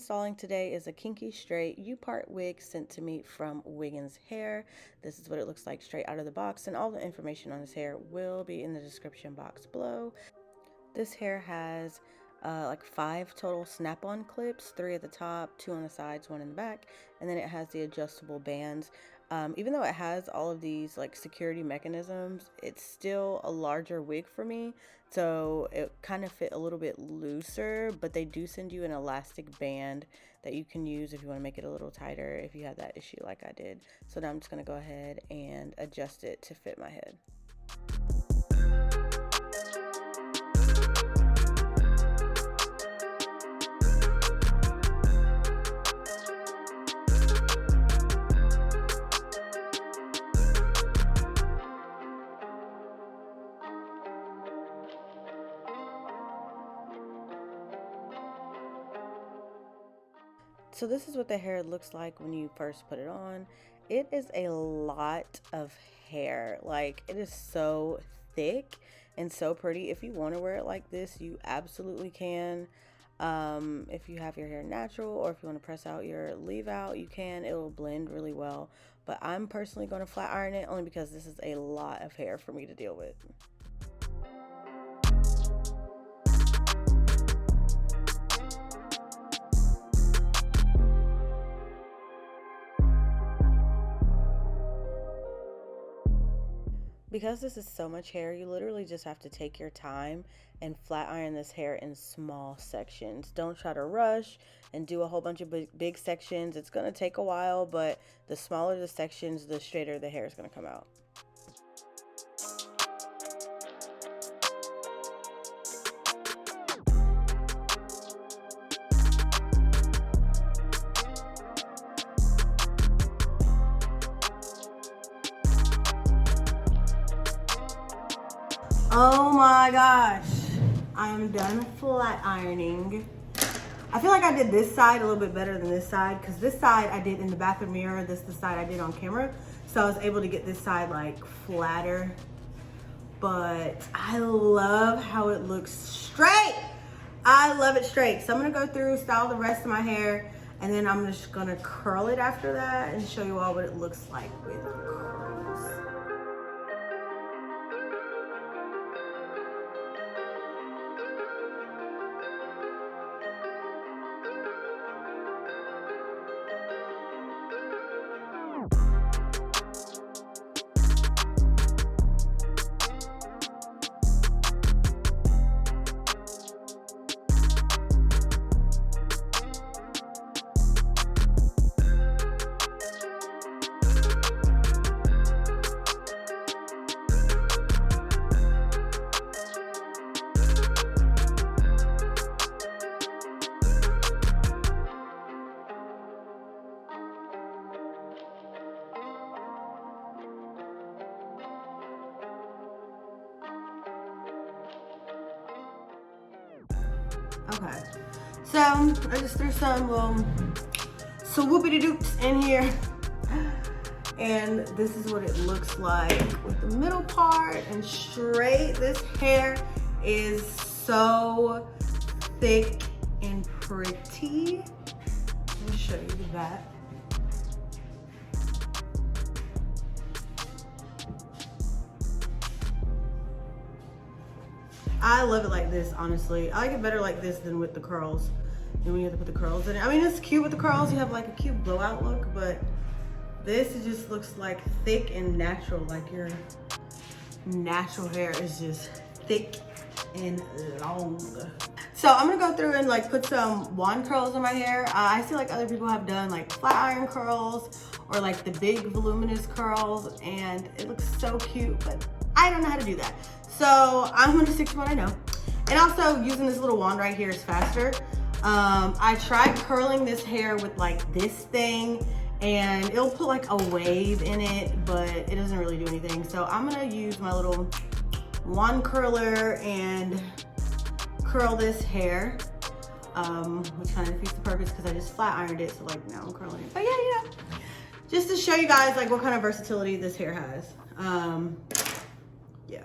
installing today is a Kinky straight U-part wig sent to me from Wiggins hair. This is what it looks like straight out of the box, and all the information on this hair will be in the description box below. This hair has like 5 total snap-on clips, 3 at the top, 2 on the sides, 1 in the back, and then it has the adjustable bands. Even though it has all of these like security mechanisms, it's still a larger wig for me, so it kind of fit a little bit looser, but they do send you an elastic band that you can use if you want to make it a little tighter if you have that issue like I did. So now I'm just going to go ahead and adjust it to fit my head. So this is what the hair looks like when you first put it on. It is a lot of hair. Like, it is so thick and so pretty. If you want to wear it like this, you absolutely can. If you have your hair natural, or if you want to press out your leave out, you can. It will blend really well. But I'm personally going to flat iron it only because this is a lot of hair for me to deal with. Because this is so much hair, you literally just have to take your time and flat iron this hair in small sections. Don't try to rush and do a whole bunch of big sections. It's going to take a while, but the smaller the sections, the straighter the hair is going to come out. Oh my gosh, I'm done flat ironing. I feel like I did this side a little bit better than this side, because this side I did in the bathroom mirror, this is the side I did on camera, so I was able to get this side like flatter. But I love how it looks straight. I love it straight. So I'm gonna go through, style the rest of my hair, and then I'm just gonna curl it after that and show you all what it looks like with curls. Okay, so I just threw some little swoopity-doops in here, and this is what it looks like with the middle part and straight. This hair is so thick and pretty. Let me show you that. I love it like this, honestly. I like it better like this than with the curls. And when you have to put the curls in it. I mean, it's cute with the curls. You have like a cute blowout look, but this just looks like thick and natural. Like your natural hair is just thick and long. So I'm gonna go through and like put some wand curls in my hair. I see like other people have done like flat iron curls or like the big voluminous curls, and it looks so cute, but I don't know how to do that. So I'm gonna stick to what I know. And also using this little wand right here is faster. I tried curling this hair with like this thing, and it'll put like a wave in it, but it doesn't really do anything. So I'm gonna use my little wand curler and curl this hair, which kind of defeats the purpose because I just flat ironed it. So like now I'm curling it. But yeah, just to show you guys like what kind of versatility this hair has. Yeah.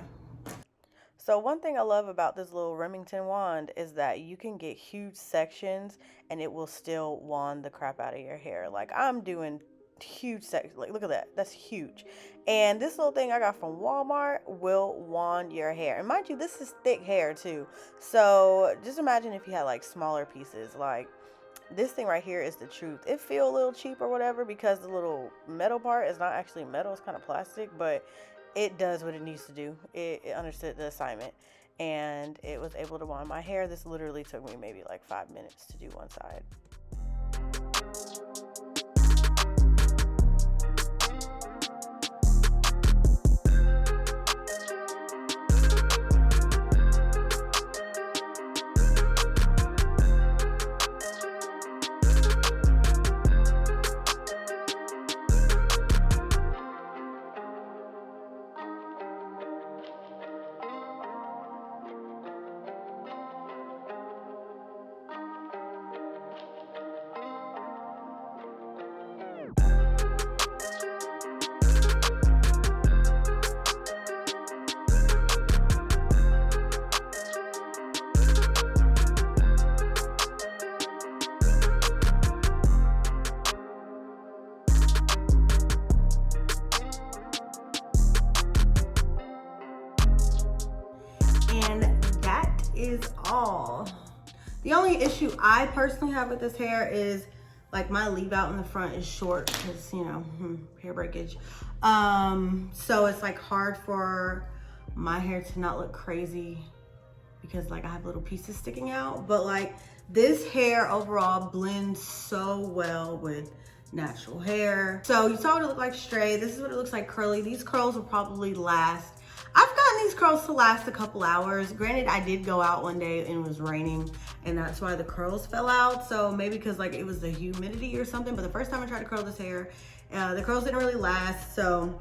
So one thing I love about this little Remington wand is that you can get huge sections and it will still wand the crap out of your hair. Like I'm doing huge sections. Like look at that. That's huge. And this little thing I got from Walmart will wand your hair. And mind you, this is thick hair too. So just imagine if you had like smaller pieces. Like this thing right here is the truth. It feel a little cheap or whatever because the little metal part is not actually metal. It's kind of plastic, but it does what it needs to do. It understood the assignment and it was able to wand my hair. This literally took me maybe like 5 minutes to do one side. And that is all. The only issue I personally have with this hair is like my leave out in the front is short because, you know, hair breakage. So it's like hard for my hair to not look crazy because like I have little pieces sticking out. But like this hair overall blends so well with natural hair. So you saw what it looked like straight. This is what it looks like curly. These curls will probably last. I've gotten these curls to last a couple hours. Granted, I did go out one day and it was raining and that's why the curls fell out. So maybe because like it was the humidity or something, but the first time I tried to curl this hair, the curls didn't really last. So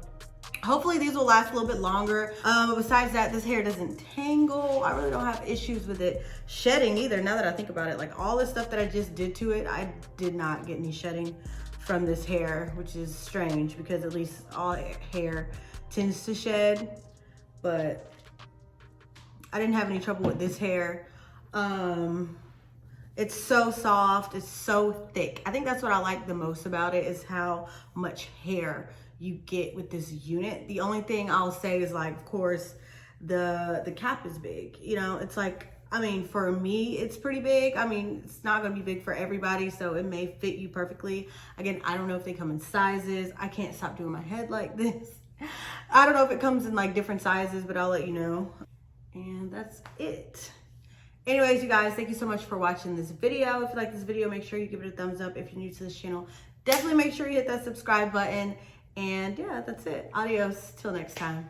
hopefully these will last a little bit longer. Besides that, this hair doesn't tangle. I really don't have issues with it shedding either. Now that I think about it, like all the stuff that I just did to it, I did not get any shedding from this hair, which is strange because at least all hair tends to shed. But I didn't have any trouble with this hair. It's so soft, it's so thick. I think that's what I like the most about it is how much hair you get with this unit. The only thing I'll say is like, of course, the cap is big. You know, it's like, I mean, for me, it's pretty big. I mean, it's not gonna be big for everybody, so it may fit you perfectly. Again, I don't know if they come in sizes. I can't stop doing my head like this. I don't know if it comes in like different sizes, but I'll let you know. And that's it. Anyways, you guys, thank you so much for watching this video. If you like this video, make sure you give it a thumbs up. If you're new to this channel, definitely make sure you hit that subscribe button. And yeah, that's it. Adios, till next time.